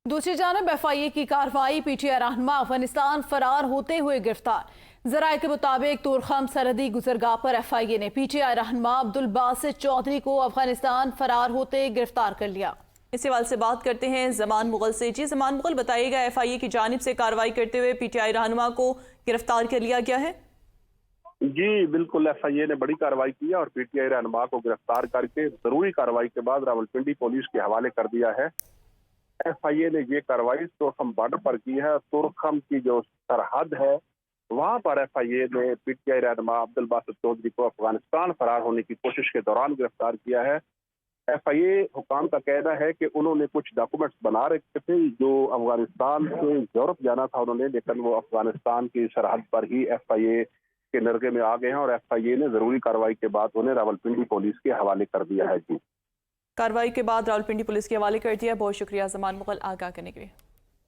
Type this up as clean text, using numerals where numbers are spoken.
दूसरी जानब FIA की कार्रवाई, PTI रहनुमा अफगानिस्तान फरार होते हुए गिरफ्तार। जराये के मुताबिक तोरखम सरहदी गुजरगाह पर FIA ने PTI रहनुमा अब्दुल बासित चौधरी को अफगानिस्तान फरार होते गिरफ्तार कर लिया। इस सवाल से बात करते हैं जमान मुगल से। जी जमान मुगल, बताइएगा FIA की जानिब से कार्रवाई करते हुए PTI रहनुमा को गिरफ्तार कर लिया गया है। जी बिल्कुल, FIA ने बड़ी कार्रवाई की है और PTI रहनुमा को गिरफ्तार करके जरूरी कार्रवाई के बाद रावलपिंडी पुलिस के हवाले कर दिया है। FIA ने ये कार्रवाई तोरखम बॉर्डर पर की है। तोरखम की जो सरहद है वहां पर FIA ने PTI रहनुमा अब्दुल बासित चौधरी को अफगानिस्तान फरार होने की कोशिश के दौरान गिरफ्तार किया है। FIA हुकाम का कहना है कि उन्होंने कुछ डॉक्यूमेंट्स बना रखे थे जो अफगानिस्तान से यूरोप जाना था उन्होंने, लेकिन वो अफगानिस्तान की सरहद पर ही FIA के नरगे में आ गए हैं और FIA ने जरूरी कार्रवाई के बाद उन्हें रावलपिंडी पुलिस के हवाले कर दिया है। जी, कार्रवाई के बाद रावलपिंडी पुलिस के हवाले कर दिया। बहुत शुक्रिया जमान मुगल आगाह करने के लिए।